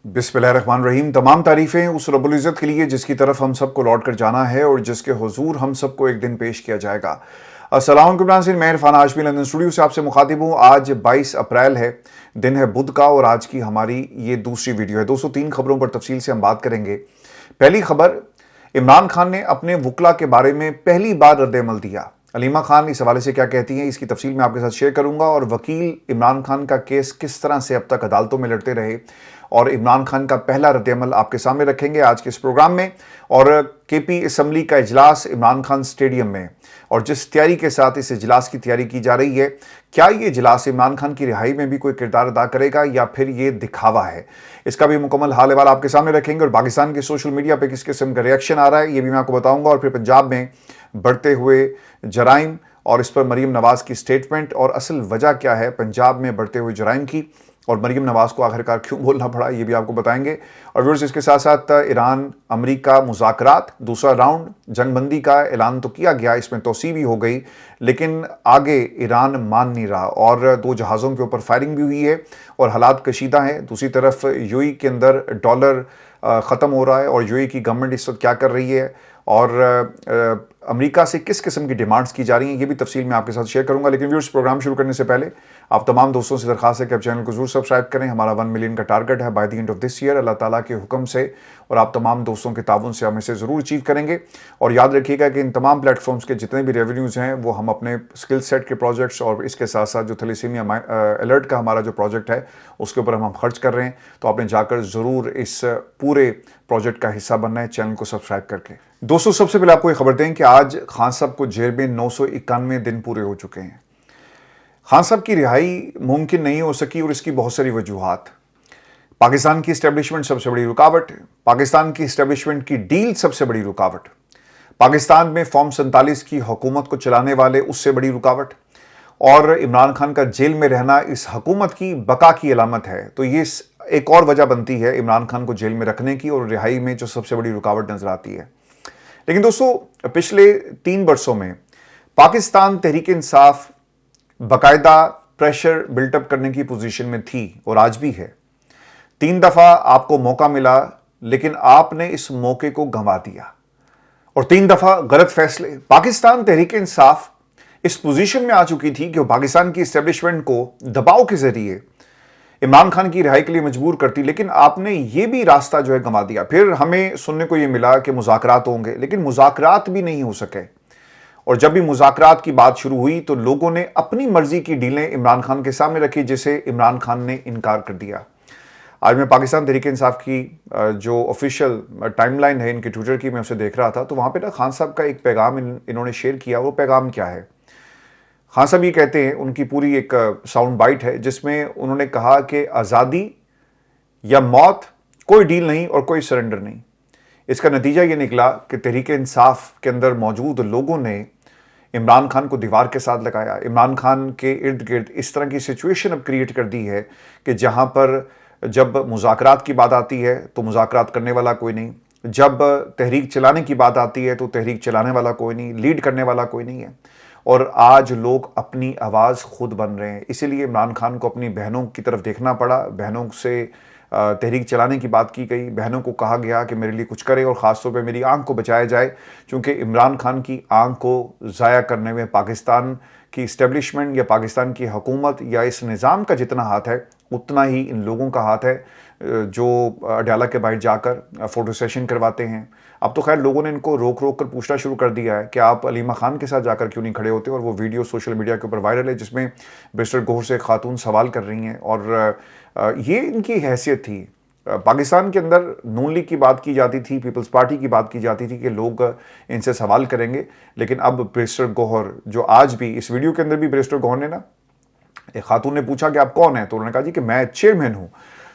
बिस्मिल्लाहिर्रहमानिर्रहीम। तमाम तारीफ़ें उस रब्बुल इज़्ज़त के लिए जिसकी तरफ हम सबको लौट कर जाना है और जिसके हुजूर हम सबको एक दिन पेश किया जाएगा। अस्सलाम वालेकुम नाज़रीन, मैं इरफान हाशमी लंदन स्टूडियो से आपसे मुखातिब हूँ। आज 22 अप्रैल है, दिन है बुध का और आज की हमारी ये दूसरी वीडियो है। 203 खबरों पर तफसील से हम बात करेंगे। पहली खबर, इमरान खान ने अपने वकला के बारे में पहली बार रद्द-ए-अमल दिया। अलीमा खान इस हवाले से क्या कहती हैं, इसकी तफसील मैं आपके साथ शेयर करूंगा और वकील इमरान खान का केस किस तरह से अब तक अदालतों में लड़ते रहे और इमरान खान का पहला रद्द-ए-अमल आपके सामने रखेंगे आज के इस प्रोग्राम में। और केपी असम्बली का इजलास इमरान खान स्टेडियम में और जिस तैयारी के साथ इस इजलास की तैयारी की जा रही है, क्या ये इजलास इमरान खान की रिहाई में भी कोई किरदार अदा करेगा या फिर ये दिखावा है, इसका भी मुकम्मल हाल अहवाल आपके सामने रखेंगे। और पाकिस्तान के सोशल मीडिया पर किस किस्म का रिएक्शन आ रहा है ये भी मैं आपको बताऊंगा। और फिर पंजाब में बढ़ते हुए जराइम और इस पर मरीम नवाज की स्टेटमेंट और असल वजह क्या है पंजाब में बढ़ते हुए जराइम की और मरीम नवाज को आखिरकार क्यों बोलना पड़ा, ये भी आपको बताएंगे। और व्यूअर्स, इसके साथ साथ ईरान अमेरिका मुज़ाकरात दूसरा राउंड, जंगबंदी का ऐलान तो किया गया, इसमें तोसी भी हो गई, लेकिन आगे ईरान मान नहीं रहा और 2 जहाज़ों के ऊपर फायरिंग भी हुई है और हालात कशीदा हैं। दूसरी तरफ यूएई के अंदर डॉलर ख़त्म हो रहा है और यूएई की गवर्नमेंट इस वक्त क्या कर रही है और अमेरिका से किस किस्म की डिमांड्स की जा रही हैं, ये भी तफसील मैं आपके साथ शेयर करूंगा। लेकिन व्यूअर्स, प्रोग्राम शुरू करने से पहले आप तमाम दोस्तों से दरखास्त है कि आप चैनल को जरूर सब्सक्राइब करें। हमारा 1 मिलियन का टारगेट है by the end of this year, अल्लाह ताला के हुक्म से और आप तमाम दोस्तों के ताउन से हम इसे ज़रूर अचीव करेंगे। और याद रखिएगा कि इन तमाम प्लेटफॉर्म्स के जितने भी रेवेन्यूज़ हैं वो हम अपने स्किल सेट के प्रोजेक्ट्स और इसके साथ साथ जो थैलेसीमिया अलर्ट का हमारा जो प्रोजेक्ट है उसके ऊपर हम खर्च कर रहे हैं। तो आपने जाकर ज़रूर इस पूरे प्रोजेक्ट का हिस्सा बनना है चैनल को सब्सक्राइब करके। दोस्तों, सबसे पहले आपको ये खबर दें कि आज खान साहब को जेल में 991 दिन पूरे हो चुके हैं। खान साहब की रिहाई मुमकिन नहीं हो सकी और इसकी बहुत सारी वजूहात। पाकिस्तान की इस्टेब्लिशमेंट सबसे बड़ी रुकावट, पाकिस्तान की इस्टेब्लिशमेंट की डील सबसे बड़ी रुकावट, पाकिस्तान में फॉर्म 47 की हुकूमत को चलाने वाले उससे बड़ी रुकावट और इमरान खान का जेल में रहना इस हुकूमत की बका की अलामत है। तो ये एक और वजह बनती है इमरान खान को जेल में रखने की और रिहाई में जो सबसे बड़ी रुकावट नजर आती है। लेकिन दोस्तों, पिछले 3 वर्षों में पाकिस्तान तहरीक इंसाफ बाकायदा प्रेशर बिल्टअप करने की पोजीशन में थी और आज भी है। 3 दफा आपको मौका मिला लेकिन आपने इस मौके को गंवा दिया और 3 दफा गलत फैसले। पाकिस्तान तहरीक इंसाफ इस पोजीशन में आ चुकी थी कि वो पाकिस्तान की एस्टेब्लिशमेंट को दबाव के जरिए इमरान खान की रिहाई के लिए मजबूर करती, लेकिन आपने ये भी रास्ता जो है गंवा दिया। फिर हमें सुनने को ये मिला कि मुज़ाकरात होंगे, लेकिन मुज़ाकरात भी नहीं हो सके और जब भी मुज़ाकरात की बात शुरू हुई तो लोगों ने अपनी मर्जी की डीलें इमरान खान के सामने रखी जिसे इमरान खान ने इनकार कर दिया। आज मैं पाकिस्तान तहरीक इंसाफ की जो ऑफिशियल टाइमलाइन है इनके ट्विटर की, मैं उसे देख रहा था तो वहाँ पर ना खान साहब का एक पैगाम इन्होंने शेयर किया। वो पैगाम क्या है? खान साहब ये कहते हैं, उनकी पूरी एक साउंड बाइट है जिसमें उन्होंने कहा कि आज़ादी या मौत, कोई डील नहीं और कोई सरेंडर नहीं। इसका नतीजा ये निकला कि तहरीक इंसाफ के अंदर मौजूद लोगों ने इमरान खान को दीवार के साथ लगाया। इमरान खान के इर्द गिर्द इस तरह की सिचुएशन अब क्रिएट कर दी है कि जहाँ पर जब मुज़ाकरात की बात आती है तो मुज़ाकरात करने वाला कोई नहीं, जब तहरीक चलाने की बात आती है तो तहरीक चलाने वाला कोई नहीं, लीड करने वाला कोई नहीं है। और आज लोग अपनी आवाज़ खुद बन रहे हैं। इसीलिए इमरान खान को अपनी बहनों की तरफ देखना पड़ा। बहनों से तहरीक चलाने की बात की गई, बहनों को कहा गया कि मेरे लिए कुछ करे और ख़ास तौर पे मेरी आंख को बचाया जाए, क्योंकि इमरान खान की आंख को ज़ाया करने में पाकिस्तान की इस्टेब्लिशमेंट या पाकिस्तान की हुकूमत या इस निज़ाम का जितना हाथ है उतना ही इन लोगों का हाथ है जो अडयाला के बाहर जाकर फ़ोटो सेशन करवाते हैं। अब तो खैर लोगों ने इनको रोक रोक कर पूछना शुरू कर दिया है कि आप अलीमा खान के साथ जाकर क्यों नहीं खड़े होते, और वो वीडियो सोशल मीडिया के ऊपर वायरल है जिसमें बैरिस्टर गौहर से खातून सवाल कर रही हैं और ये इनकी हैसियत थी। पाकिस्तान के अंदर नून लीग की बात की जाती थी, पीपल्स पार्टी की बात की जाती थी कि लोग इनसे सवाल करेंगे, लेकिन अब बैरिस्टर गौहर, जो आज भी इस वीडियो के अंदर भी बैरिस्टर गौहर ने ना, एक खातून ने पूछा कि आप कौन हैं, तो उन्होंने कहा जी कि मैं चेयरमैन हूँ।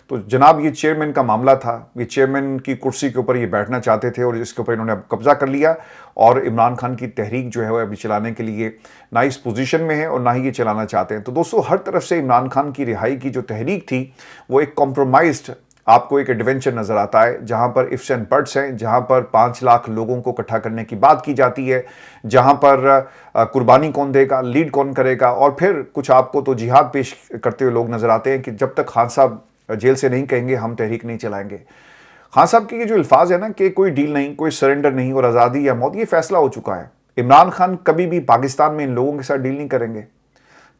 तो जनाब ये चेयरमैन का मामला था, ये चेयरमैन की कुर्सी के ऊपर ये बैठना चाहते थे और इसके ऊपर इन्होंने अब कब्जा कर लिया और इमरान खान की तहरीक जो है वो अभी चलाने के लिए ना इस पोजीशन में है और ना ही ये चलाना चाहते हैं। तो दोस्तों, हर तरफ से इमरान खान की रिहाई की जो तहरीक थी वो एक कॉम्प्रोमाइज्ड आपको एक एडवेंचर नजर आता है, जहां पर इफ्स एंड बट्स हैं, जहां पर 5 लाख लोगों को इकट्ठा करने की बात की जाती है, जहां पर कुर्बानी कौन देगा, लीड कौन करेगा, और फिर कुछ आपको तो जिहाद पेश करते हुए लोग नजर आते हैं कि जब तक खान साहब जेल से नहीं कहेंगे हम तहरीक नहीं चलाएंगे। खान साहब के ये जो अल्फाज है ना कि कोई डील नहीं, कोई सरेंडर नहीं और आज़ादी या मौत, ये फैसला हो चुका है। इमरान खान कभी भी पाकिस्तान में इन लोगों के साथ डील नहीं करेंगे,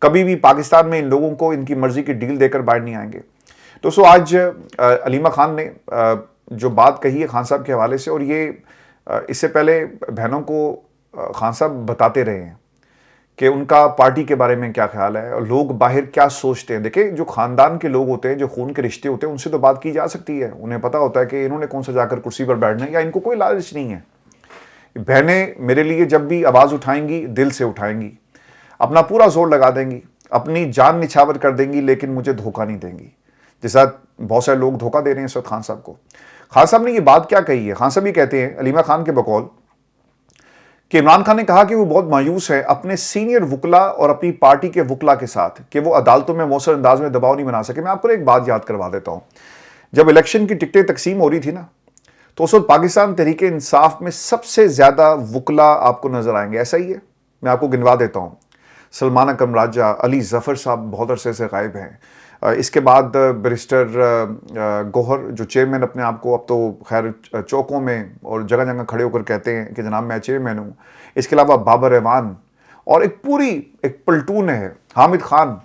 कभी भी पाकिस्तान में इन लोगों को इनकी मर्जी की डील देकर बाहर नहीं आएंगे। दोस्तों आज अलीमा खान ने जो बात कही है खान साहब के हवाले से, और ये इससे पहले बहनों को खान साहब बताते रहे हैं कि उनका पार्टी के बारे में क्या ख्याल है और लोग बाहर क्या सोचते हैं। देखिए जो खानदान के लोग होते हैं, जो खून के रिश्ते होते हैं, उनसे तो बात की जा सकती है। उन्हें पता होता है कि इन्होंने कौन सा जाकर कुर्सी पर बैठना है, या इनको कोई लालच नहीं है। बहनें मेरे लिए जब भी आवाज़ उठाएंगी दिल से उठाएंगी, अपना पूरा जोर लगा देंगी, अपनी जान निछावर कर देंगी, लेकिन मुझे धोखा नहीं देंगी, जैसा बहुत सारे लोग धोखा दे रहे हैं इस वक्त खान साहब को। खान साहब ने ये बात क्या कही है? खान साहब ये कहते हैं अलीमा खान के बकौल कि इमरान खान ने कहा कि वो बहुत मायूस है अपने सीनियर वकला और अपनी पार्टी के वकला के साथ कि वो अदालतों में मौसर अंदाज में दबाव नहीं बना सके। मैं आपको एक बात याद करवा देता हूं, जब इलेक्शन की टिकटें तकसीम हो रही थी ना, तो उस वक्त पाकिस्तान तहरीक इंसाफ में सबसे ज्यादा वकला आपको नजर आएंगे। ऐसा ही है, मैं आपको गिनवा देता हूं। सलमान अकरम राजा, अली जफर साहब बहुत अरसे से गायब हैं। इसके बाद बैरिस्टर गौहर जो चेयरमैन अपने आप को अब तो खैर चौकों में और जगह जगह खड़े होकर कहते हैं कि जनाब मैं चेयरमैन हूँ। इसके अलावा बाबर रहमान और एक पलटून है, हामिद खान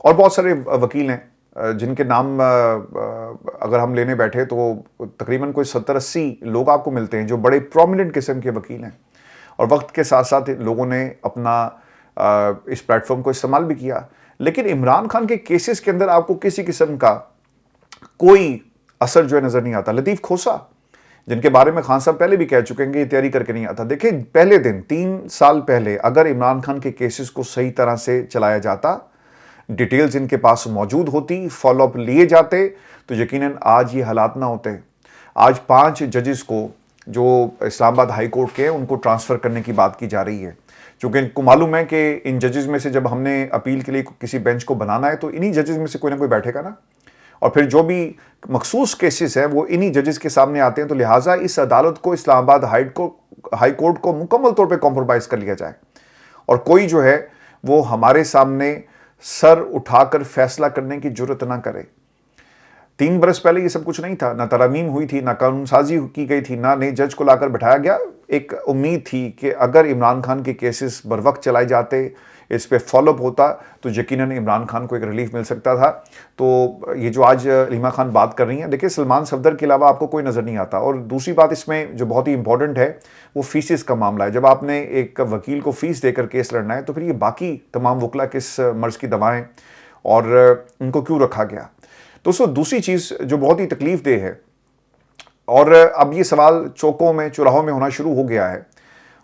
और बहुत सारे वकील हैं जिनके नाम अगर हम लेने बैठे तो तकरीबन कोई 70-80 लोग आपको मिलते हैं जो बड़े प्रोमिनेंट किस्म के वकील हैं। और वक्त के साथ साथ लोगों ने अपना इस प्लेटफॉर्म को इस्तेमाल भी किया। लेकिन इमरान खान के केसेस के अंदर आपको किसी किस्म का कोई असर जो है नजर नहीं आता। लतीफ खोसा, जिनके बारे में खान साहब पहले भी कह चुके हैं कि ये तैयारी करके नहीं आता। देखिए पहले दिन 3 साल पहले अगर इमरान खान के केसेस को सही तरह से चलाया जाता, डिटेल्स इनके पास मौजूद होती, फॉलोअप लिए जाते, तो यकीनन आज ये हालात ना होते। आज 5 जजेस को जो इस्लामाबाद हाई कोर्ट के हैं उनको ट्रांसफर करने की बात की जा रही है, क्योंकि इनको मालूम है कि इन जजेस में से जब हमने अपील के लिए किसी बेंच को बनाना है तो इन्हीं जजेस में से कोई ना कोई बैठेगा ना, और फिर जो भी मखसूस केसेस है वो इन्हीं जजेस के सामने आते हैं। तो लिहाजा इस अदालत को, इस्लामाबाद हाई कोर्ट को मुकम्मल तौर पे कॉम्प्रोमाइज़ कर लिया जाए और कोई जो है वो हमारे सामने सर उठाकर फैसला करने की जुर्रत ना करे। 3 बरस पहले ये सब कुछ नहीं था, ना तरमीम हुई थी, ना कानून साजी की गई थी, ना नए जज को लाकर बैठाया गया। एक उम्मीद थी कि अगर इमरान खान के केसेस बर वक्त चलाए जाते, इस पे फॉलोअप होता, तो यकीनन इमरान खान को एक रिलीफ मिल सकता था। तो ये जो आज अलीमा खान बात कर रही हैं, देखिए सलमान सफदर के अलावा आपको कोई नज़र नहीं आता। और दूसरी बात इसमें जो बहुत ही इंपॉर्टेंट है वो फीसिस का मामला है। जब आपने एक वकील को फीस देकर केस लड़ना है तो फिर ये बाकी तमाम वकला किस मर्ज की दवाएं और उनको क्यों रखा गया। दोस्तों दूसरी चीज़ जो बहुत ही तकलीफ देह है, और अब ये सवाल चौकों में, चौराहों में होना शुरू हो गया है,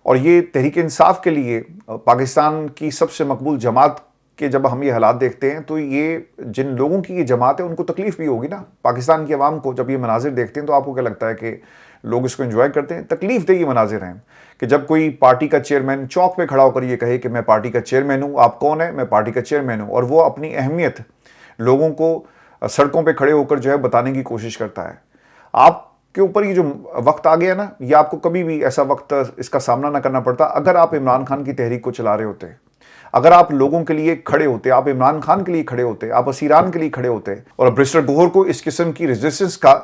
और ये तहरीक इंसाफ के लिए पाकिस्तान की सबसे मकबूल जमात के जब हम ये हालात देखते हैं तो ये जिन लोगों की ये जमात है उनको तकलीफ भी होगी ना। पाकिस्तान की आवाम को जब ये मनाजिर देखते हैं तो आपको क्या लगता है कि लोग इसको एंजॉय करते हैं? तकलीफ दे ये मनाजिर हैं कि जब कोई पार्टी का चेयरमैन चौक पे खड़ा होकर ये कहे कि मैं पार्टी का चेयरमैन हूँ, आप कौन है, मैं पार्टी का चेयरमैन हूँ, और वो अपनी अहमियत लोगों को सड़कों पे खड़े होकर जो है बताने की कोशिश करता है। आपके ऊपर ये जो वक्त आ गया ना, ये आपको कभी भी ऐसा वक्त इसका सामना ना करना पड़ता अगर आप इमरान खान की तहरीक को चला रहे होते, अगर आप लोगों के लिए खड़े होते, आप इमरान खान के लिए खड़े होते, आप असीरान के लिए खड़े होते। और बैरिस्टर गौहर को इस किस्म की रेजिस्टेंस का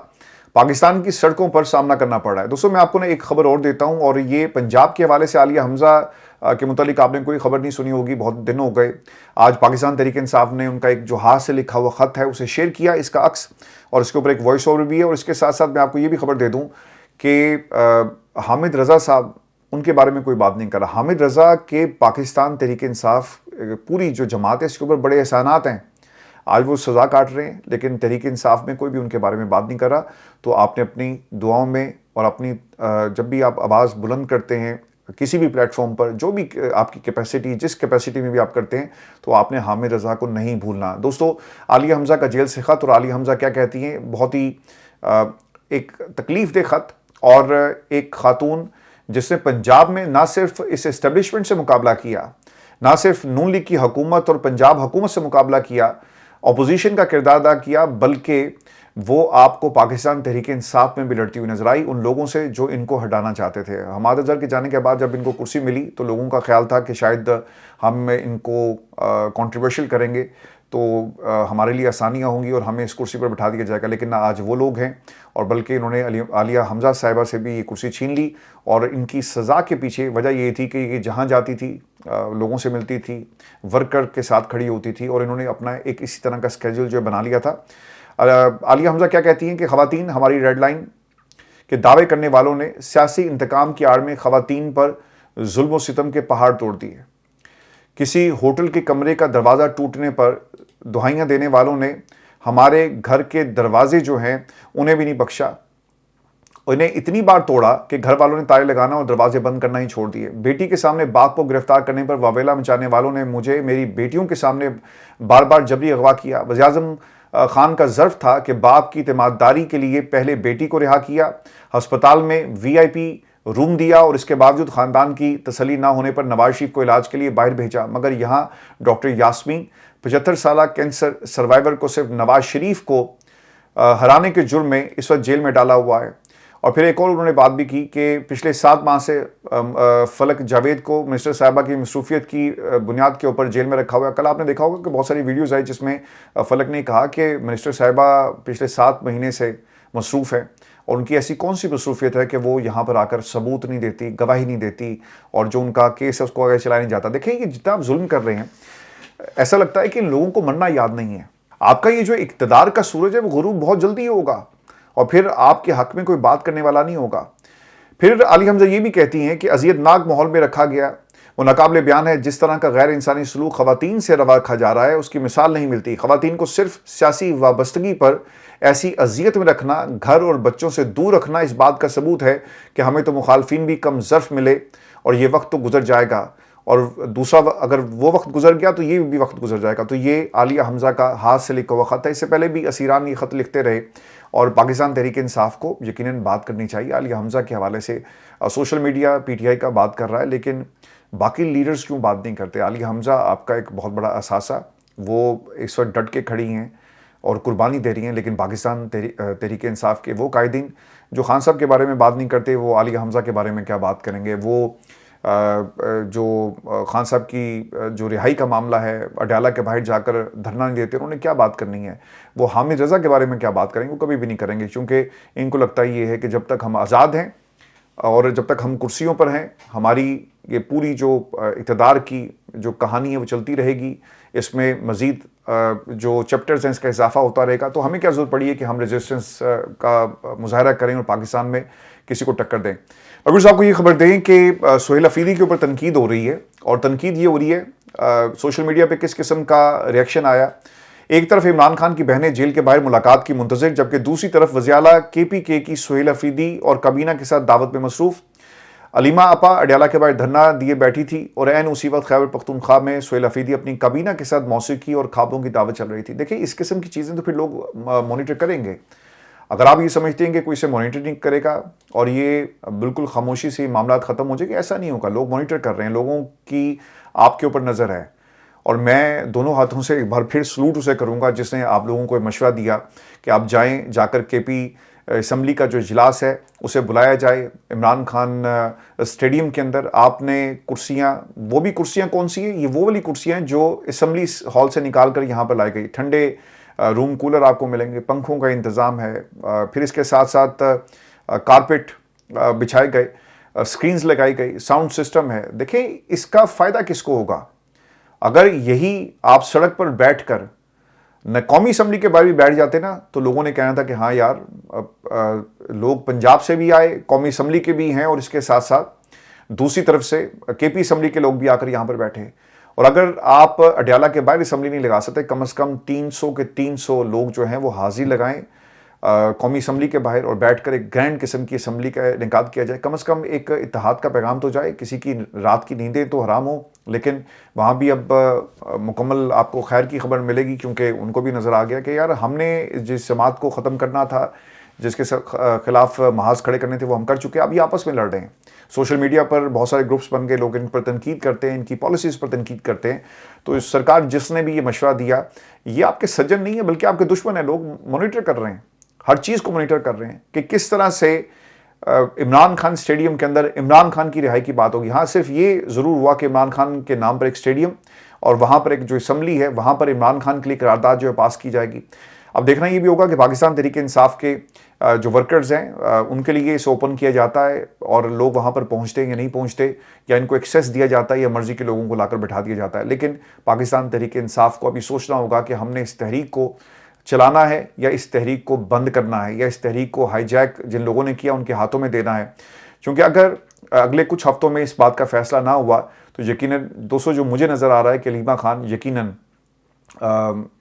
पाकिस्तान की सड़कों पर सामना करना पड़ रहा है। दोस्तों मैं आपको ना एक खबर और देता हूं, और ये पंजाब के हवाले से आलिया हमजा के मुतालिक आपने कोई खबर नहीं सुनी होगी, बहुत दिन हो गए। आज पाकिस्तान तहरीक इंसाफ ने उनका एक जो हाथ से लिखा हुआ खत है उसे शेयर किया, इसका अक्स, और इसके ऊपर एक वॉइस ओवर भी है। और इसके साथ साथ मैं आपको ये भी खबर दे दूं कि हामिद रजा साहब, उनके बारे में कोई बात नहीं कर रहा। हामिद रजा के पाकिस्तान तहरीक इंसाफ पूरी जो जमात है इसके ऊपर बड़े एहसानात हैं, आज वो सज़ा काट रहे हैं, लेकिन तहरीक इंसाफ में कोई भी उनके बारे में बात नहीं कर रहा। तो आपने अपनी दुआओं में और अपनी जब भी आप आवाज़ बुलंद करते हैं किसी भी प्लेटफॉर्म पर, जो भी आपकी कैपेसिटी, जिस कैपेसिटी में भी आप करते हैं, तो आपने हामिद रजा को नहीं भूलना। दोस्तों आलिया हमजा का जेल से ख़त, और आलिया हमजा क्या कहती हैं, बहुत ही एक तकलीफ दे ख़त, और एक खातून जिसने पंजाब में ना सिर्फ इस एस्टेब्लिशमेंट से मुकाबला किया, ना सिर्फ नून लीग की हुकूमत और पंजाब हुकूमत से मुकाबला किया, अपोजिशन का किरदार अदा किया, बल्कि वो आपको पाकिस्तान तहरीक इंसाफ में भी लड़ती हुई नजर आई उन लोगों से जो इनको हटाना चाहते थे। हमाद अजहर के जाने के बाद जब इनको कुर्सी मिली तो लोगों का ख्याल था कि शायद हम इनको कंट्रोवर्शियल करेंगे, तो हमारे लिए आसानियाँ होंगी और हमें इस कुर्सी पर बिठा दिया जाएगा। लेकिन ना आज वो लोग हैं और बल्कि इन्होंने आलिया हमजा साहिबा से भी ये कुर्सी छीन ली। और इनकी सज़ा के पीछे वजह ये थी कि ये जहाँ जाती थी लोगों से मिलती थी, वर्कर के साथ खड़ी होती थी और इन्होंने अपना एक इसी तरह का स्केड्यूल जो बना लिया था। आलिया हमजा क्या कहती हैं कि ख़वातीन हमारी रेड लाइन के दावे करने वालों ने सियासी इंतकाम की आड़ में ख़वातीन पर जुल्म व सितम के पहाड़ तोड़ दिए। किसी होटल के कमरे का दरवाज़ा टूटने पर दुहाइयाँ देने वालों ने हमारे घर के दरवाजे जो हैं उन्हें भी नहीं बख्शा। उन्हें इतनी बार तोड़ा कि घर वालों ने ताले लगाना और दरवाजे बंद करना ही छोड़ दिए। बेटी के सामने बाप को गिरफ्तार करने पर वावेला मचाने वालों ने मुझे मेरी बेटियों के सामने बार बार जबरी अगवा किया। वज़ीर-ए-आज़म खान का ज़र्फ था कि बाप की ईमानदारी के लिए पहले बेटी को रिहा किया, अस्पताल में VIP रूम दिया और इसके बावजूद ख़ानदान की तसल्ली ना होने पर नवाज शरीफ को इलाज के लिए बाहर भेजा। मगर यहाँ डॉक्टर यास्मीन 75 साल कैंसर सर्वाइवर को सिर्फ नवाज शरीफ को हराने के जुर्म में इस वक्त जेल में डाला हुआ है। और फिर एक और उन्होंने बात भी की कि पिछले 7 माह से फलक जावेद को मिनिस्टर साहिबा की मसरूफियत की बुनियाद के ऊपर जेल में रखा हुआ है। कल आपने देखा होगा कि बहुत सारी वीडियोज़ आई जिसमें फलक ने कहा कि मिनिस्टर साहिबा पिछले 7 महीने से मसरूफ़ है और उनकी ऐसी कौन सी मसरूफियत है कि वो यहाँ पर आकर सबूत नहीं देती, गवाही नहीं देती और जो उनका केस है उसको आगे चलाया नहीं जाता। देखिए कि जितना आप जुल्म कर रहे हैं, ऐसा लगता है कि लोगों को मरना याद नहीं है। आपका ये जो इक़्तिदार का सूरज है वो गुरूब बहुत जल्दी होगा और फिर आपके हक में कोई बात करने वाला नहीं होगा। फिर आलिया हमजा ये भी कहती हैं कि अज़ियतनाक माहौल में रखा गया, वो नाकाबिले बयान है। जिस तरह का गैर इंसानी सलूक ख़वातीन से रवा रखा जा रहा है उसकी मिसाल नहीं मिलती। ख़वातीन को सिर्फ सियासी वाबस्तगी पर ऐसी अजियत में रखना, घर और बच्चों से दूर रखना इस बात का सबूत है कि हमें तो मुखालफिन भी कम ज़र्फ मिले और ये वक्त तो गुजर जाएगा और दूसरा अगर वो वक्त गुजर गया तो ये भी वक्त गुजर जाएगा। तो ये आलिया हमजा का हाथ से लिखा हुआ ख़त है। इससे पहले भी असीरान ये ख़त लिखते रहे और पाकिस्तान तहरीक इंसाफ को यकीनन बात करनी चाहिए। आलिया हमजा के हवाले से सोशल मीडिया PTI का बात कर रहा है, लेकिन बाकी लीडर्स क्यों बात नहीं करते? आलिया हमजा आपका एक बहुत बड़ा असासा, वो इस वक्त डट के खड़ी हैं और कुर्बानी दे रही हैं, लेकिन पाकिस्तान तहरीक इंसाफ के वो कायदीन जो खान साहब के बारे में बात नहीं करते, वो आलिया हमजा के बारे में क्या बात करेंगे? वो जो खान साहब की जो रिहाई का मामला है, अडयाला के बाहर जाकर धरना नहीं देते, उन्होंने क्या बात करनी है? वो हामिद रज़ा के बारे में क्या बात करेंगे? वो कभी भी नहीं करेंगे, क्योंकि इनको लगता ये है कि जब तक हम आज़ाद हैं और जब तक हम कुर्सियों पर हैं, हमारी ये पूरी जो इक़्तिदार की जो कहानी है वो चलती रहेगी। इसमें मज़ीद जो चैप्टर्स हैं इसका इजाफा होता रहेगा। तो हमें क्या ज़रूरत पड़ी है कि हम रेजिस्टेंस का मुजाहरा करें और पाकिस्तान में किसी को टक्कर दें? अगर साहब को ये खबर दें कि सुहेल अफरीदी के ऊपर तनकीद हो रही है और तनकीद ये हो रही है सोशल मीडिया पे किस किस्म का रिएक्शन आया। एक तरफ इमरान खान की बहनें जेल के बाहर मुलाकात की मुंतज़िर, जबकि दूसरी तरफ वज़ीर-ए-आला KPK की सुहेल अफरीदी और काबीना के साथ दावत में मसरूफ़। अलीमा आपा अडयाला के बाहर धरना दिए बैठी थी और ऐन उसी वक्त खैबर पख्तूनख्वा में सुहेल अफरीदी अपनी काबीना के साथ मौसीकी और ख्वाबों की दावत चल रही थी। देखिए इस किस्म की चीज़ें तो फिर लोग मॉनिटर करेंगे। अगर आप ये समझते हैं कि कोई इसे मॉनिटर नहीं करेगा और ये बिल्कुल खामोशी से मामला ख़त्म हो जाएगा, ऐसा नहीं होगा। लोग मॉनिटर कर रहे हैं, लोगों की आपके ऊपर नज़र है और मैं दोनों हाथों से एक बार फिर सलूट उसे करूँगा जिसने आप लोगों को मशवरा दिया कि आप जाएँ, जाकर KP असम्बली का जो इजलास है उसे बुलाया जाए इमरान खान स्टेडियम के अंदर। आपने कुर्सियाँ, वो भी कुर्सियाँ कौन सी हैं? ये वो वाली कुर्सियाँ हैं जो असम्बली हॉल से निकाल कर यहाँ पर लाई गई। ठंडे रूम कूलर आपको मिलेंगे, पंखों का इंतज़ाम है, फिर इसके साथ साथ कारपेट बिछाए गए, स्क्रीन्स लगाई गई, साउंड सिस्टम है। देखिए इसका फ़ायदा किसको होगा? अगर यही आप सड़क पर बैठ कर न कौमी असम्बली के बाहर भी बैठ जाते ना, तो लोगों ने कहना था कि हाँ यार लोग पंजाब से भी आए, कौमी असम्बली के भी हैं और इसके साथ साथ दूसरी तरफ से KP असम्बली के लोग भी आकर यहाँ पर बैठे। और अगर आप अडयाला के बाहर असम्बली नहीं लगा सकते, कम से कम 300 के 300 लोग जो हैं वो हाजिर लगाएं कौमी असम्बली के बाहर और बैठकर एक ग्रैंड किस्म की असम्बली का इनेकाद किया जाए। कम से कम एक इत्तेहाद का पैगाम तो जाए। किसी की रात की नींदें तो हराम हो, लेकिन वहाँ भी अब मुकम्मल आपको खैर की खबर मिलेगी, क्योंकि उनको भी नज़र आ गया कि यार हमने जिस जमात को ख़त्म करना था, जिसके खिलाफ महाज खड़े करने थे, वो हम कर चुके हैं। अभी आपस में लड़ रहे हैं। सोशल मीडिया पर बहुत सारे ग्रुप्स बन गए, लोग इन पर तनकीद करते हैं, इनकी पॉलिसीज़ पर तनकीद करते हैं। तो इस सरकार जिसने भी ये मशवरा दिया, ये आपके सज्जन नहीं है बल्कि आपके दुश्मन है। लोग मॉनिटर कर रहे हैं, हर चीज़ को मॉनिटर कर रहे हैं कि किस तरह से इमरान खान स्टेडियम के अंदर इमरान खान की रिहाई की बात होगी। हाँ, सिर्फ ये ज़रूर हुआ कि इमरान खान के नाम पर एक स्टेडियम और वहाँ पर एक जो असम्बली है वहाँ पर इमरान खान के लिए करारदाद जो है पास की जाएगी। अब देखना ये भी होगा कि पाकिस्तान तहरीक इंसाफ के जो वर्कर्स हैं उनके लिए इसे ओपन किया जाता है और लोग वहाँ पर पहुँचते हैं या नहीं पहुँचते, या इनको एक्सेस दिया जाता है या मर्जी के लोगों को लाकर बैठा दिया जाता है। लेकिन पाकिस्तान तहरीक इंसाफ को अभी सोचना होगा कि हमने इस तहरीक को चलाना है या इस तहरीक को बंद करना है, या इस तहरीक को हाईजैक जिन लोगों ने किया उनके हाथों में देना है। क्योंकि अगर अगले कुछ हफ्तों में इस बात का फैसला ना हुआ तो यकीनन दोस्तों जो मुझे नज़र आ रहा है कि हलीमा खान यकीनन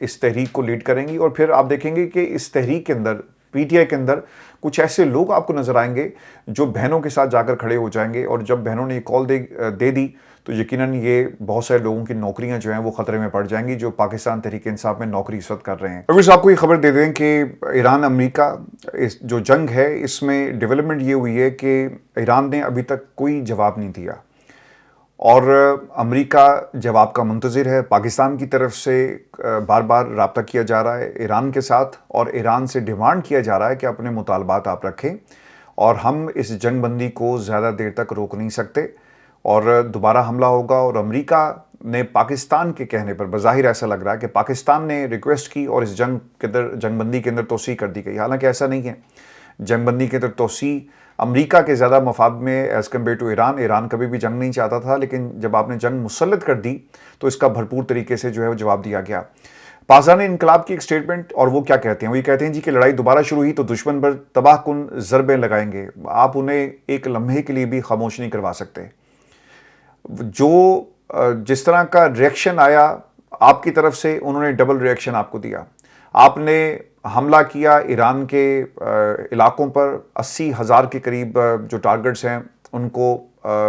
इस तहरीक को लीड करेंगी, और फिर आप देखेंगे कि इस तहरीक के अंदर पीटीआई के अंदर कुछ ऐसे लोग आपको नजर आएंगे जो बहनों के साथ जाकर खड़े हो जाएंगे, और जब बहनों ने ये कॉल दे दी तो यकीनन ये बहुत सारे लोगों की नौकरियां जो हैं वो खतरे में पड़ जाएंगी जो पाकिस्तान तहरीक इंसाफ में नौकरी इस वक्त कर रहे हैं। अगर आपको ये खबर दे दें कि ईरान अमेरिका इस जो जंग है इसमें डेवलपमेंट ये हुई है कि ईरान ने अभी तक कोई जवाब नहीं दिया और अमेरिका जवाब का मुंतज़िर है। पाकिस्तान की तरफ से बार बार रब्ता किया जा रहा है ईरान के साथ, और ईरान से डिमांड किया जा रहा है कि अपने मुतालबात आप रखें और हम इस जंग बंदी को ज़्यादा देर तक रोक नहीं सकते और दोबारा हमला होगा। और अमेरिका ने पाकिस्तान के कहने पर, बज़ाहिर ऐसा लग रहा है कि पाकिस्तान ने रिक्वेस्ट की और इस जंग के अंदर जंगबंदी के अंदर तोसी कर दी गई। हालांकि ऐसा नहीं है, जंगबंदी के अंदर तोसी अमेरिका के ज़्यादा मफाद में as compare to Iran. Iran कभी भी जंग नहीं चाहता था, लेकिन जब आपने जंग मुसल्लत कर दी तो इसका भरपूर तरीके से जो है वो जवाब दिया गया। पाकिस्तान इनकलाब की एक स्टेटमेंट, और वो क्या कहते हैं, वो ये कहते हैं जी कि लड़ाई दोबारा शुरू हुई तो दुश्मन पर तबाहकुन ज़रबें लगाएंगे, आप उन्हें एक लम्हे के लिए भी खामोश नहीं करवा सकते। जो जिस तरह का रिएक्शन आया आपकी तरफ से, उन्होंने डबल रिएक्शन आपको दिया। आपने हमला किया ईरान के इलाकों पर, 80,000 के करीब जो टारगेट्स हैं उनको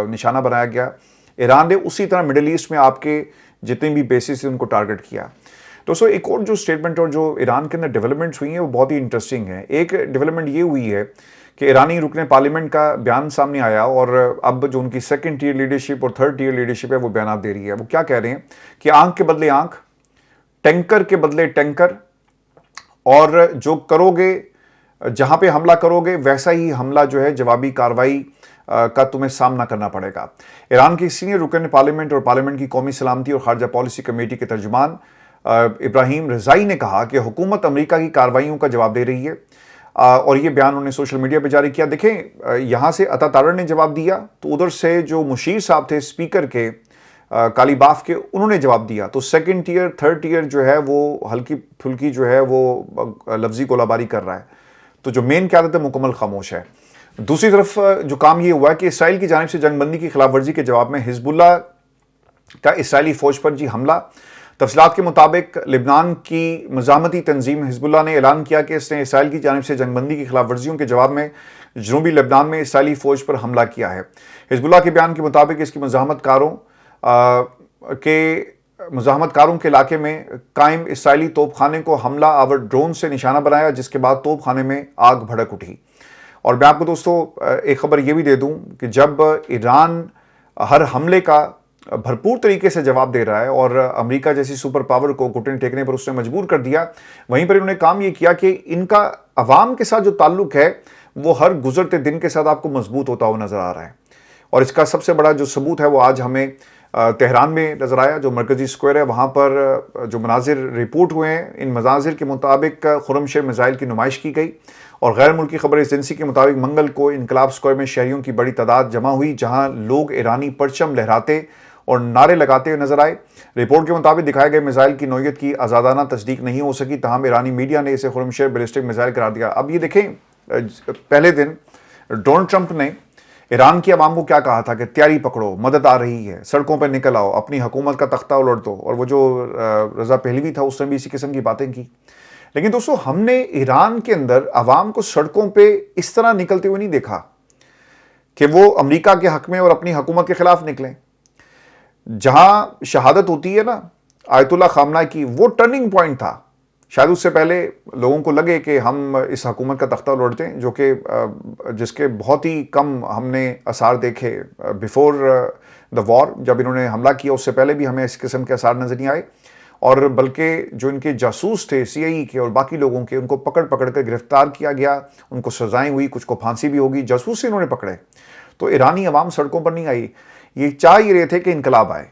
निशाना बनाया गया। ईरान ने उसी तरह मिडिल ईस्ट में आपके जितने भी बेसिस थे उनको टारगेट किया। दोस्तों एक और जो स्टेटमेंट और जो ईरान के अंदर डेवलपमेंट्स हुई हैं वो बहुत ही इंटरेस्टिंग है। एक डेवलपमेंट ये हुई है कि ईरानी रुकने पार्लियामेंट का बयान सामने आया, और अब जो उनकी सेकंड टीयर लीडरशिप और थर्ड टीयर लीडरशिप है वो बयान दे रही है। वो क्या कह रहे हैं कि आंख के बदले आंख, टैंकर के बदले टैंकर, और जो करोगे, जहां पे हमला करोगे वैसा ही हमला जो है जवाबी कार्रवाई का तुम्हें सामना करना पड़ेगा। ईरान की सीनियर रुकन पार्लियामेंट और पार्लियामेंट की कौमी सलामती और खारजा पॉलिसी कमेटी के तर्जुमान इब्राहिम रजाई ने कहा कि हुकूमत अमेरिका की कार्रवाइयों का जवाब दे रही है, और ये बयान उन्होंने सोशल मीडिया पर जारी किया। देखें, यहां से अतातारर ने जवाब दिया तो उधर से जो मुशीर साहब थे स्पीकर के कालीबाफ के, उन्होंने जवाब दिया। तो सेकंड टीयर थर्ड टीयर जो है वो हल्की फुल्की जो है वो लफ्जी गोलाबारी कर रहा है, तो जो मेन क़यादत है मुकम्मल खामोश है। दूसरी तरफ जो काम ये हुआ कि इसराइल की जानिब से जंगबंदी की खिलाफ वर्जी के जवाब में हिजबुल्लाह का इसराइली फौज पर जी हमला। तफसीलात के मुताबिक लिबनान की मज़ाहमती तंजीम हिजबुल्लाह ने ऐलान किया कि इसने इसराइल की जानिब से जंगबंदी की खिलाफ वर्जियों के जवाब में जनूबी लिबनान में इसराइली फौज पर हमला किया है। हिजबुल्लाह के बयान के मुताबिक इसकी मुज़ाहमतकारों के इलाके में कायम इसराइली तोपखाने को हमला आवर ड्रोन से निशाना बनाया, जिसके बाद तोपखाने में आग भड़क उठी। और मैं आपको दोस्तों एक खबर ये भी दे दूं कि जब ईरान हर हमले का भरपूर तरीके से जवाब दे रहा है और अमेरिका जैसी सुपर पावर को घुटने टेकने पर उसने मजबूर कर दिया, वहीं पर इन्होंने काम ये किया कि इनका अवाम के साथ जो ताल्लुक है वो हर गुजरते दिन के साथ आपको मजबूत होता हुआ नजर आ रहा है। और इसका सबसे बड़ा जो सबूत है वो आज हमें तेहरान में नजर आया। जो मरकजी स्क्वायर है वहाँ पर जो मनाजिर रिपोर्ट हुए हैं, इन मनाजिर के मुताबिक खुर्रमशेर मिसाइल की नुमाइश की गई। और गैर मुल्की खबर एजेंसी के मुताबिक मंगल को इनकलाब स्क्वायर में शहरियों की बड़ी तादाद जमा हुई, जहाँ लोग ईरानी परचम लहराते और नारे लगाते हुए नजर आए। रिपोर्ट के मुताबिक दिखाए गए मिसाइल की नौयत की आज़ादाना तस्दीक नहीं हो सकी, तहम ईरानी मीडिया ने इसे खुर्रमशेर बैलिस्टिक मिसाइल करार दिया। अब ये देखें, पहले दिन डोनाल्ड ट्रंप ने ईरान की आवाम को क्या कहा था कि तैयारी पकड़ो, मदद आ रही है, सड़कों पर निकल आओ, अपनी हुकूमत का तख्ता उलट दो। और वो जो रजा पहलवी था उसने भी इसी किस्म की बातें की। लेकिन दोस्तों हमने ईरान के अंदर आवाम को सड़कों पे इस तरह निकलते हुए नहीं देखा कि वो अमेरिका के हक में और अपनी हुकूमत के खिलाफ निकलें। जहां शहादत होती है ना आयतुल्लाह खामना की, वो टर्निंग पॉइंट था। शायद उससे पहले लोगों को लगे कि हम इस हुकूमत का तख्ता उलटते हैं, जो कि जिसके बहुत ही कम हमने आसार देखे बिफोर द वॉर। जब इन्होंने हमला किया उससे पहले भी हमें इस किस्म के आसार नजर नहीं आए, और बल्कि जो इनके जासूस थे सीआईए के और बाकी लोगों के, उनको पकड़ पकड़ कर गिरफ्तार किया गया, उनको सजाएं हुई, कुछ को फांसी भी होगी, जासूस से इन्होंने पकड़े। तो ईरानी अवाम सड़कों पर नहीं आई, ये चाह ही रहे थे कि इनकलाब आए।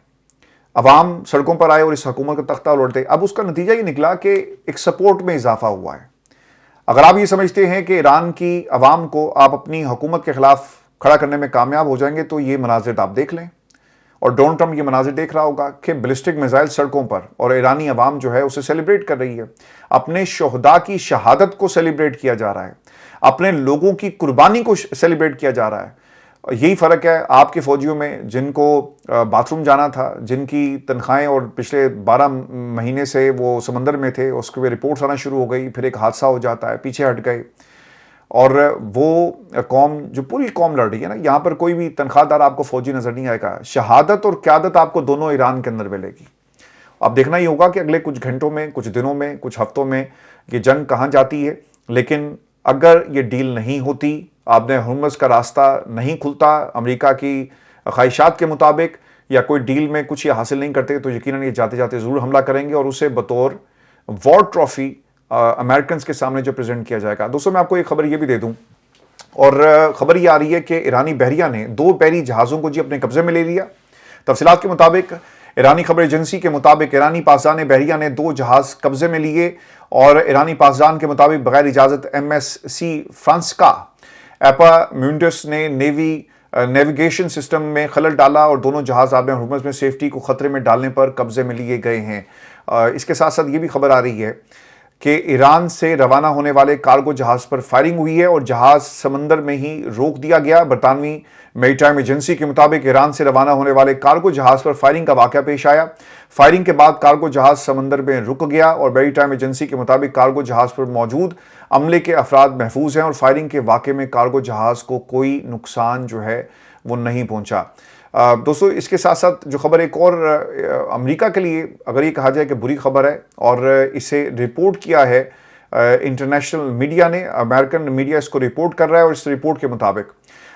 अवाम सड़कों पर आए और इस हुकूमत का तख्ता उलट दे। अब उसका नतीजा ये निकला कि एक सपोर्ट में इजाफा हुआ है। अगर आप ये समझते हैं कि ईरान की अवाम को आप अपनी हुकूमत के खिलाफ खड़ा करने में कामयाब हो जाएंगे तो ये मनाजिर आप देख लें, और डोनाल्ड ट्रंप ये मनाजिर देख रहा होगा कि बैलिस्टिक मिसाइल सड़कों पर, और ईरानी अवाम जो है उसे सेलिब्रेट कर रही है। अपने शोहदा की शहादत को सेलिब्रेट किया जा रहा है, अपने लोगों की कुर्बानी को सेलिब्रेट किया जा रहा है। यही फ़र्क है आपके फौजियों में, जिनको बाथरूम जाना था, जिनकी तनख्वाहें और पिछले 12 महीने से वो समंदर में थे, उसके भी रिपोर्ट्स आना शुरू हो गई, फिर एक हादसा हो जाता है, पीछे हट गए। और वो कौम, जो पूरी कौम लड़ रही है ना, यहाँ पर कोई भी तनख्वाहदार आपको फौजी नजर नहीं आएगा। शहादत और क़यादत आपको दोनों ईरान के अंदर मिलेगी। अब देखना ही होगा कि अगले कुछ घंटों में, कुछ दिनों में, कुछ हफ्तों में ये जंग कहाँ जाती है। लेकिन अगर ये डील नहीं होती, आपने हुर्मुज़ का रास्ता नहीं खुलता अमेरिका की ख्वाहिशात के मुताबिक, या कोई डील में कुछ ये हासिल नहीं करते, तो यकीनन ये जाते जाते ज़रूर हमला करेंगे और उसे बतौर वॉर ट्रॉफी अमेरिकन के सामने जो प्रेजेंट किया जाएगा। दोस्तों, मैं आपको एक खबर ये भी दे दूं, और खबर ये आ रही है कि ईरानी बहरिया ने 2 बहरी जहाज़ों को जी अपने कब्जे में ले लिया। तफसीलात के मुताबिक, ईरानी खबर एजेंसी के मुताबिक, ईरानी पासदान बहरिया ने 2 जहाज़ कब्जे में लिए, और ईरानी पासदान के मुताबिक बगैर इजाज़त MSC फ्रांसिस्का एपाम्यूंडस ने नेविगेशन सिस्टम में खलल डाला, और दोनों जहाज़ आब हुर्मुज़ में सेफ्टी को खतरे में डालने पर कब्जे में लिए गए हैं। इसके साथ साथ ये भी खबर आ रही है कि ईरान से रवाना होने वाले कार्गो जहाज़ पर फायरिंग हुई है और जहाज़ समंदर में ही रोक दिया गया। बरतानवी मैरीटाइम एजेंसी के मुताबिक ईरान से रवाना होने वाले कार्गो जहाज़ पर फायरिंग का वाक़या पेश आया। फायरिंग के बाद कार्गो जहाज़ समंदर में रुक गया, और मैरीटाइम एजेंसी के मुताबिक कार्गो जहाज़ पर मौजूद अमले के अफराद महफूज हैं, और फायरिंग के वाक़े में कार्गो जहाज़ को कोई नुकसान जो है वो नहीं पहुँचा। दोस्तों, इसके साथ साथ जो खबर एक और अमेरिका के लिए अगर ये कहा जाए कि बुरी खबर है, और इसे रिपोर्ट किया है इंटरनेशनल मीडिया ने, अमेरिकन मीडिया इसको रिपोर्ट कर रहा है, और इस रिपोर्ट के मुताबिक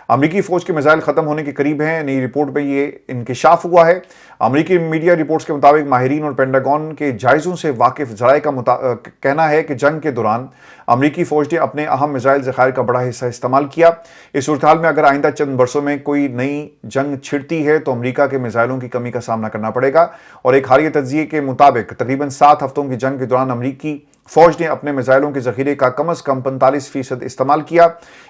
अमेरिकी फ़ौज के मिसाइल ख़त्म होने के करीब हैं। नई रिपोर्ट में ये इंकिशाफ हुआ है। अमेरिकी मीडिया रिपोर्ट्स के मुताबिक माहिरीन और पेंटागन के जायज़ों से वाकिफ ज़राए का कहना है कि जंग के दौरान अमेरिकी फ़ौज ने अपने अहम मिसाइल ज़खायर का बड़ा हिस्सा इस्तेमाल किया। इस सूरत हाल में अगर आइंदा चंद बरसों में कोई नई जंग छिड़ती है तो अमेरिका के मिसाइलों की कमी का सामना करना पड़ेगा। और एक हालिया तज्ज़िये के मुताबिक तकरीबन 7 हफ्तों की जंग के दौरान अमेरिकी फ़ौज ने अपने मिसाइलों के ज़ख़ीरे का कम अज़ कम 45% इस्तेमाल किया।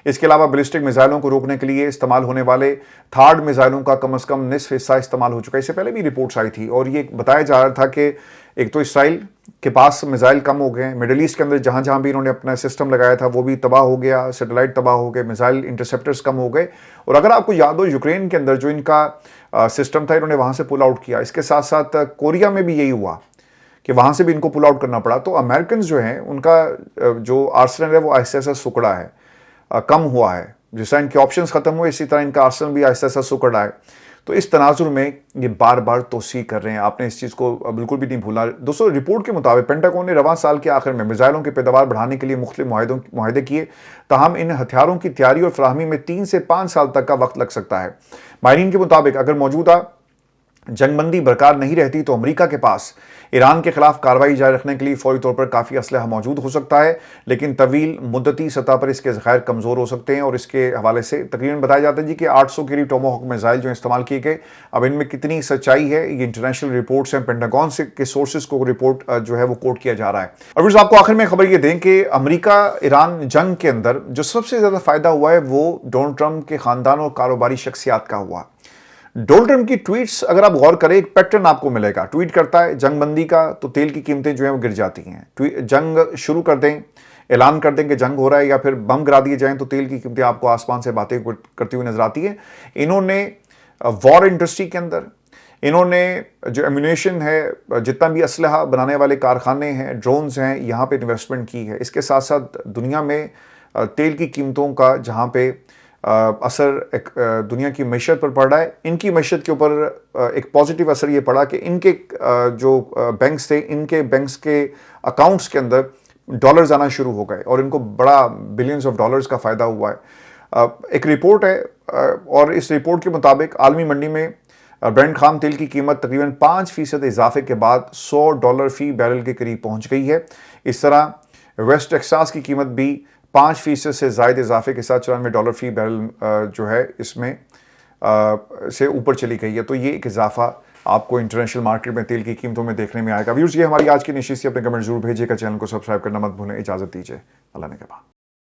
इसके अलावा बैलिस्टिक मिसाइलों को रोकने के लिए इस्तेमाल होने वाले थार्ड मिसाइलों का कम अज़ कम निसफ हिस्सा इस्तेमाल हो चुका है। इससे पहले भी रिपोर्ट्स आई थी, और ये बताया जा रहा था कि एक तो इसराइल के पास मिसाइल कम हो गए, मिडल ईस्ट के अंदर जहाँ जहाँ भी इन्होंने अपना सिस्टम लगाया था वो भी तबाह हो गया, सैटेलाइट तबाह हो गए, मिसाइल इंटरसेप्टर्स कम हो गए। और अगर आपको याद हो, यूक्रेन के अंदर जो इनका सिस्टम था, इन्होंने वहाँ से पुल आउट किया। इसके साथ साथ कोरिया में भी यही हुआ कि वहाँ से भी इनको पुल आउट करना पड़ा। तो अमेरिकन जो हैं, उनका जो आर्सेनल है वो आहिस्ता आहिस्ता सुकड़ा है, कम हुआ है। जिस तरह इनके ऑप्शंस खत्म हुए, इसी तरह इनका आर्सेनल भी आहिस्ता आहिस्ता सुकड़ रहा है। तो इस तनाजुर में ये बार बार तोसी कर रहे हैं, आपने इस चीज़ को बिल्कुल भी नहीं भूलना। दोस्तों, रिपोर्ट के मुताबिक पेंटागन ने रवां साल के आखिर में मिसाइलों की पैदावार बढ़ाने के लिए मुख्तलिफ मुआहदे किए, ताहम इन हथियारों की तैयारी और फराहमी में 3 से 5 साल तक का वक्त लग सकता है। माहिरीन के मुताबिक अगर मौजूदा जंगबंदी बरकरार नहीं रहती तो अमेरिका के पास ईरान के खिलाफ कार्रवाई जारी रखने के लिए फौरी तौर पर काफ़ी असलहा मौजूद हो सकता है, लेकिन तवील मुद्दती सतह पर इसके ज़खायर कमज़ोर हो सकते हैं। और इसके हवाले से तकरीबन बताया जाता है जी कि 800 के करीब टोमाहॉक मिसाइल जो इस्तेमाल किए गए। अब इनमें कितनी सच्चाई है, ये इंटरनेशनल रिपोर्ट्स हैं, पेंटागन से के सोर्सेज को रिपोर्ट जो है वो कोट किया जा रहा है। और फिर आपको आखिर में खबर ये दें कि अमेरिका ईरान जंग के अंदर जो सबसे ज़्यादा फ़ायदा हुआ है वो डोनाल्ड ट्रंप के ख़ानदान और कारोबारी शख्सियात का हुआ। डोनाल्ड ट्रंप की ट्वीट्स अगर आप गौर करें, एक पैटर्न आपको मिलेगा। ट्वीट करता है जंगबंदी का तो तेल की कीमतें जो है वो गिर जाती हैं। जंग शुरू कर दें, ऐलान कर दें कि जंग हो रहा है, या फिर बम गिरा दिए जाएं तो तेल की कीमतें आपको आसमान से बातें करती हुई नजर आती है। इन्होंने वॉर इंडस्ट्री के अंदर, इन्होंने जो एम्यूनेशन है, जितना भी असलहा बनाने वाले कारखाने हैं, ड्रोन्स हैं, यहाँ पे इन्वेस्टमेंट की है। इसके साथ साथ दुनिया में तेल की कीमतों का जहाँ पे असर एक दुनिया की मैशत पर पड़ रहा है, इनकी मैशत के ऊपर एक पॉजिटिव असर ये पड़ा कि इनके जो बैंक्स थे, इनके बैंक्स के अकाउंट्स के अंदर डॉलर्स आना शुरू हो गए, और इनको बड़ा बिलियंस ऑफ डॉलर्स का फ़ायदा हुआ है। एक रिपोर्ट है, और इस रिपोर्ट के मुताबिक आलमी मंडी में ब्रेंट खाम तेल की कीमत तकरीबन 5% इजाफे के बाद $100 फी बैरल के करीब पहुँच गई है। इस तरह वेस्ट टेक्सास की कीमत भी 5% से ज़ायद इजाफे के साथ $94 फी बैरल जो है इसमें से ऊपर चली गई है। तो ये एक इजाफा आपको इंटरनेशनल मार्केट में तेल की कीमतों में देखने में आएगा। व्यूअर्स, ये हमारी आज की निश्चित सी, अपने कमेंट जरूर भेजिएगा, चैनल को सब्सक्राइब करना मत भूलें। इजाजत दीजिए, अल्लाह ने के बाद।